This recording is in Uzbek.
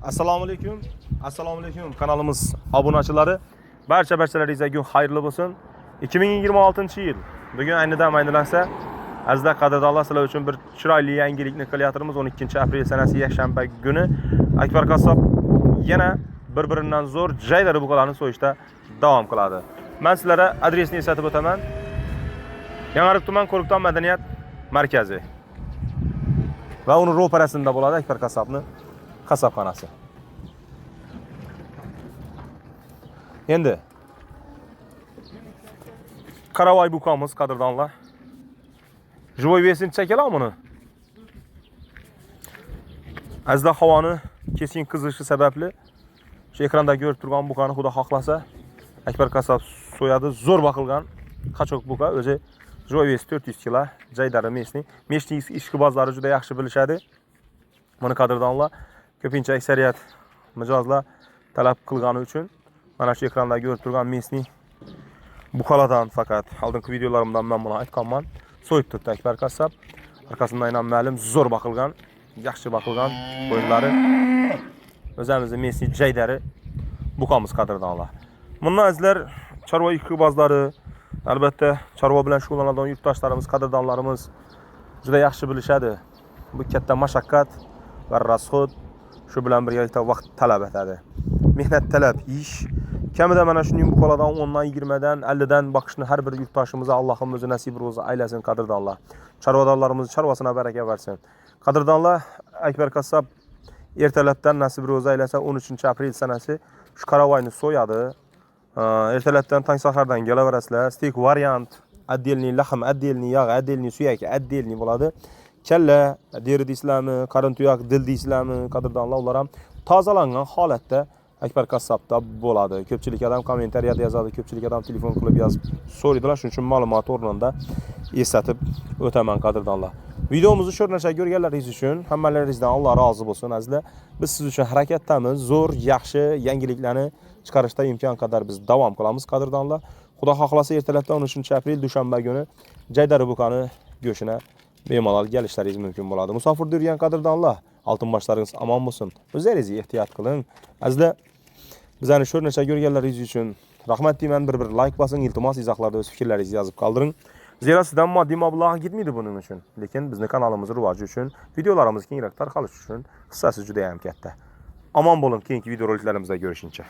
Assalomu alaykum. Assalomu alaykum kanalimiz obunachilari. Barchalaringizga kun xayrli bo'lsin. 2026-yil. Bugun aynidan aynilansa, azizlar qadrdonlar, sizlar uchun bir chiroyli yangilikni qilyapmiz. 12-aprel sanasi yakshanba kuni Akbar qassob yana bir-biridan zo'r joylar buqalarni so'yishda davom qiladi. Men sizlarga adresni eslatib o'taman. Yangiariq tuman Ko'rikton madaniyat markazi. Va uni ro'parasida bo'ladi Akbar qassobni qassobxonasi. Endi Qaravoy buqamiz qadrdonlar. Живой vesini chekala buni. Azizlar havoni keskin qizishi sababli shu ekranda ko'rib turgan buqani xudo xohlasa Akbar qassob so'yadi. Zo'r baqilgan qachoq buqa, o'zi живой vesi 400 kg, jaydari mesni. Meshning ishqibozlari juda yaxshi bilishadi. Buni qadrdonlar ko'pincha aksariyat mijozlar talab qilgani uchun mana shu ekranda ko'rib turgan mesni buqalardan faqat oldingi videolarimdan men buni aytganman. So'yib turibdi Akbar qassob. Arkasidan ham ma'lum zo'r baqilgan, yaxshi baqilgan qo'yinlari. O'zimizning mesni jaydari buqamiz qadrdonlar. Bundan azizlar chorva ishqibozlari, albatta chorva bilan shug'ullanadigan yurtdoshlarimiz, qadrdonlarimiz juda yaxshi bilishadi. Bu katta mashaqqat va rasxod, shu bilan birgalikda vaqt talab etadi. Mehnat talab ish. Kamida mana shuning buqalardan 10dan 20dan 50dan boqishni har bir yurtdoshimizga Allohim o'zi nasib ro'zi aylasin qadrdonlar. Chorvadorlarimiz chorvasına baraka bersin. Qadrdonlar, Akbar qassob ertalabdan nasib ro'zi aylasa 13-aprel sanasi shu Qaravoyni so'yadi. Ertalabdan tong sahardan kelaverasizlar. Steak variant, отдельный lahm, отдельный yog', отдельный suyak, отдельный bo'ladi. Kalla, deri deysizlarmi, qarin tuyoq, dil deysizlarmi, qadrdonlar, ular ham tozalangan holatda Akbar qassobda bo'ladi. Ko'pchilik odam kommentariyada yozadi, ko'pchilik odam telefon qilib yozib so'raydilar. Shuning uchun ma'lumot o'rnida eslatib o'taman qadrdonlar. Videomizni sho'rnasha ko'rganlaringiz uchun hammalaringizdan Alloh rozi bo'lsin azizlar. Biz siz uchun harakatdamiz. Zo'r, yaxshi yangiliklarni chiqarishda imkon qadar biz davom qilamiz qadrdonlar. Xudo xohlasa ertalabdan 13-aprel dushanba kuni jaydari buqani go'shini bemalol kelishlaringiz mumkin bo'ladi. Musofirda yurgan qadrdonlar, oltin boshlaringiz omon bo'lsin. O'zlaringiz ehtiyot qiling. Azizlar, bizani sho'rnasha ko'rganlaringiz uchun rahmat deyman. Bir like bosing, iltimos izohlarda o'z fikrlaringizni yozib qoldiring. Zero sizdan moddiy mablag' ketmaydi buning uchun. Lekin bizning kanalimiz rivoji uchun, videolarimiz kengroq tarqalishi uchun hissasi juda ham katta. Omon bo'ling, keyingi videoroliklarimizda ko'rishguncha.